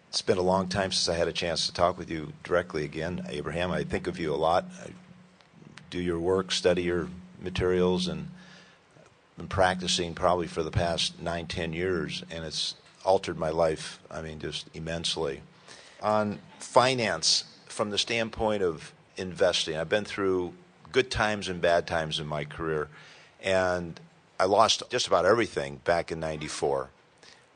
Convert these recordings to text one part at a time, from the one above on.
It's been a long time since I had a chance to talk with you directly again, Abraham. I think of you a lot. I do your work, study your materials, and been practicing probably for the past 9-10 years, and it's altered my life, just immensely. On finance, from the standpoint of investing, I've been through good times and bad times in my career, and I lost just about everything back in '94,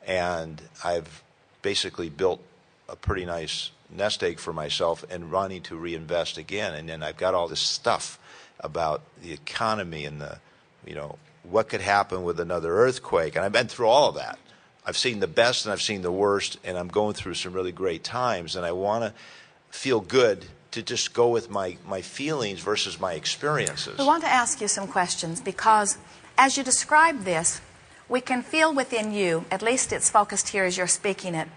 and I've basically built a pretty nice nest egg for myself and wanting to reinvest again. And then I've got all this stuff about the economy and what could happen with another earthquake. And I've been through all of that. I've seen the best and I've seen the worst, and I'm going through some really great times. And I want to feel good to just go with my feelings versus my experiences. We want to ask you some questions because as you describe this, we can feel within you, at least it's focused here as you're speaking it,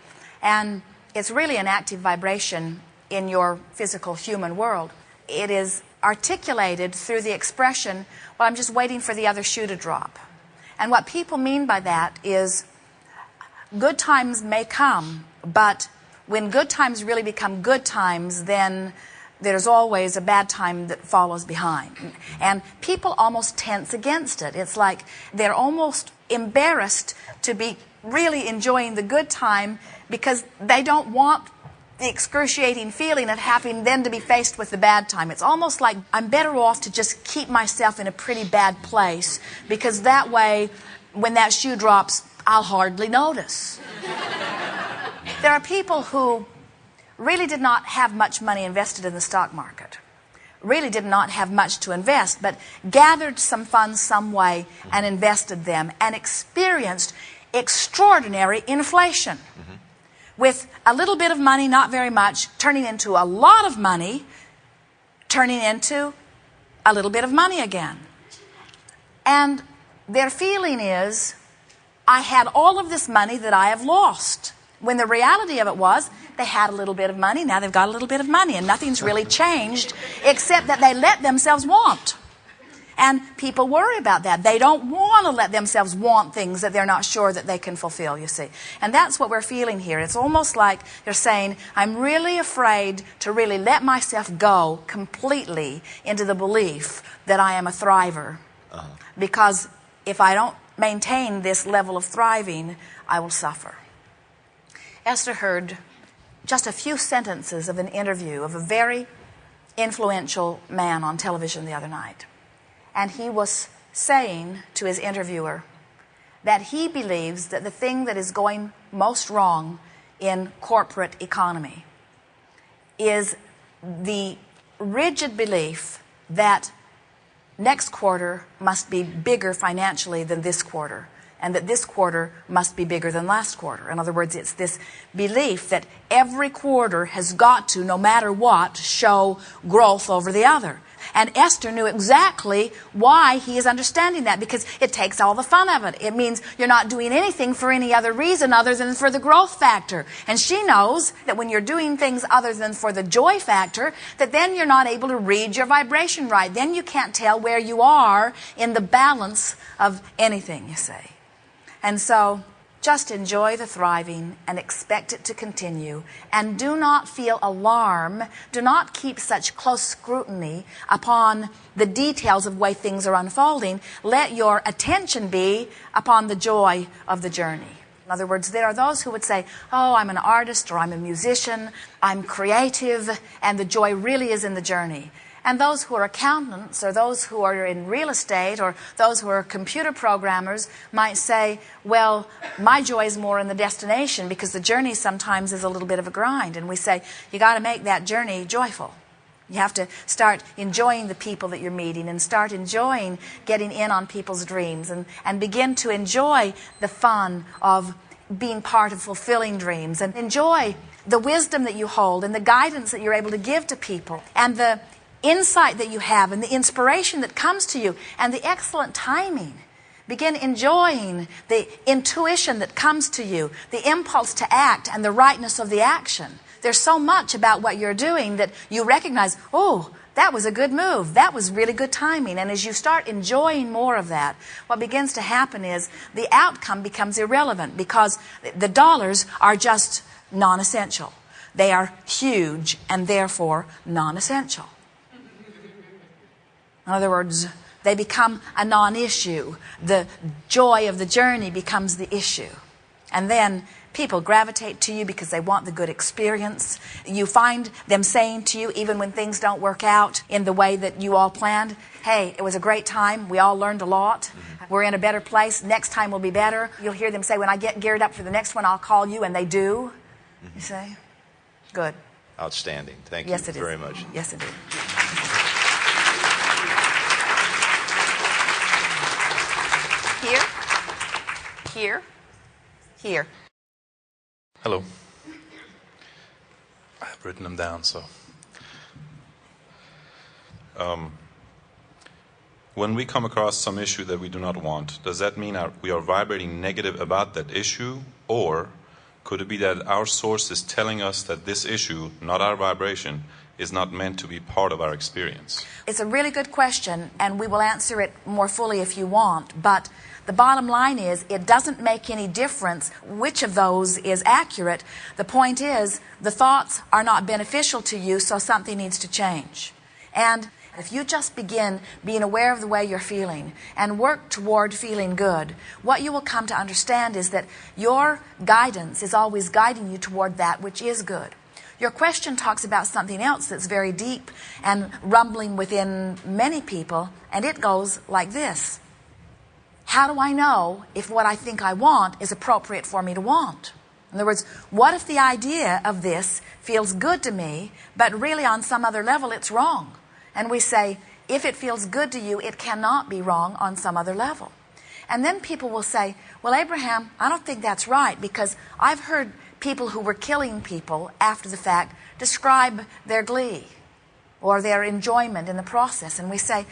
and it's really an active vibration in your physical human world. It is articulated through the expression, well, I'm just waiting for the other shoe to drop. And what people mean by that is good times may come, but when good times really become good times, then there's always a bad time that follows behind. And people almost tense against it. It's like they're almost embarrassed to be really enjoying the good time because they don't want the excruciating feeling of having then to be faced with the bad time. It's almost like I'm better off to just keep myself in a pretty bad place because that way, when that shoe drops, I'll hardly notice. There are people who really did not have much money invested in the stock market, really did not have much to invest, but gathered some funds some way and invested them and experienced extraordinary inflation. With a little bit of money, not very much, turning into a lot of money, turning into a little bit of money again. And their feeling is, I had all of this money that I have lost. When the reality of it was, they had a little bit of money, now they've got a little bit of money, and nothing's really changed except that they let themselves want. And people worry about that. They don't want to let themselves want things that they're not sure that they can fulfill, you see. And that's what we're feeling here. It's almost like you're saying, I'm really afraid to really let myself go completely into the belief that I am a thriver. Because if I don't maintain this level of thriving, I will suffer. Esther heard just a few sentences of an interview of a very influential man on television the other night. And he was saying to his interviewer that he believes that the thing that is going most wrong in corporate economy is the rigid belief that next quarter must be bigger financially than this quarter, and that this quarter must be bigger than last quarter. In other words, it's this belief that every quarter has got to, no matter what, show growth over the other. And Esther knew exactly why he is understanding that, because it takes all the fun of it. It means you're not doing anything for any other reason other than for the growth factor. And she knows that when you're doing things other than for the joy factor, that then you're not able to read your vibration right. Then you can't tell where you are in the balance of anything, you see. And so just enjoy the thriving and expect it to continue. And do not feel alarm. Do not keep such close scrutiny upon the details of the way things are unfolding. Let your attention be upon the joy of the journey. In other words, there are those who would say, oh, I'm an artist or I'm a musician, I'm creative, and the joy really is in the journey. And those who are accountants or those who are in real estate or those who are computer programmers might say, well, my joy is more in the destination because the journey sometimes is a little bit of a grind. And we say, you got to make that journey joyful. You have to start enjoying the people that you're meeting and start enjoying getting in on people's dreams and begin to enjoy the fun of being part of fulfilling dreams and enjoy the wisdom that you hold and the guidance that you're able to give to people and the insight that you have and the inspiration that comes to you and the excellent timing. Begin enjoying the intuition that comes to you, the impulse to act and the rightness of the action. There's so much about what you're doing that you recognize, oh, that was a good move. That was really good timing. And as you start enjoying more of that, what begins to happen is the outcome becomes irrelevant because the dollars are just non-essential. They are huge and therefore non-essential. In other words, they become a non-issue. The joy of the journey becomes the issue. And then people gravitate to you because they want the good experience. You find them saying to you, even when things don't work out in the way that you all planned, hey, it was a great time. We all learned a lot. We're in a better place. Next time will be better. You'll hear them say, when I get geared up for the next one, I'll call you. And they do. You say? Good. Outstanding. Thank Yes, you it is. very much. Yes, it is. Here. Here. Hello. I have written them down, so. When we come across some issue that we do not want, does that mean we are vibrating negative about that issue? Or could it be that our source is telling us that this issue, not our vibration, is not meant to be part of our experience? It's a really good question, and we will answer it more fully if you want. But the bottom line is, it doesn't make any difference which of those is accurate. The point is, the thoughts are not beneficial to you, so something needs to change. And if you just begin being aware of the way you're feeling and work toward feeling good, what you will come to understand is that your guidance is always guiding you toward that which is good. Your question talks about something else that's very deep and rumbling within many people, and it goes like this. How do I know if what I think I want is appropriate for me to want? In other words, what if the idea of this feels good to me, but really on some other level it's wrong? And we say, if it feels good to you, it cannot be wrong on some other level. And then people will say, well, Abraham, I don't think that's right, because I've heard people who were killing people after the fact describe their glee or their enjoyment in the process. And we say,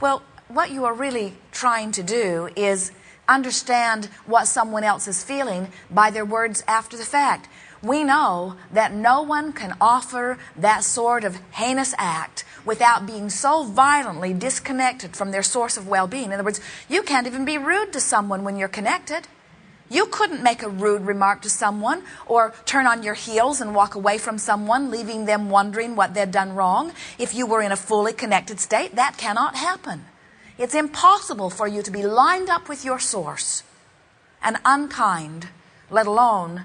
well, what you are really trying to do is understand what someone else is feeling by their words after the fact. We know that no one can offer that sort of heinous act without being so violently disconnected from their source of well-being. In other words, you can't even be rude to someone when you're connected. You couldn't make a rude remark to someone or turn on your heels and walk away from someone, leaving them wondering what they'd done wrong. If you were in a fully connected state, that cannot happen. It's impossible for you to be lined up with your source and unkind, let alone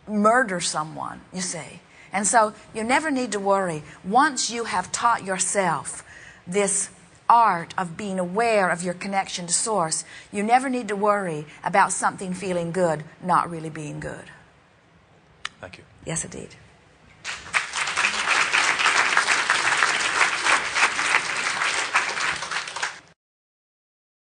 murder someone, you see. And so you never need to worry. Once you have taught yourself this art of being aware of your connection to source, you never need to worry about something feeling good not really being good. Thank you. Yes, indeed.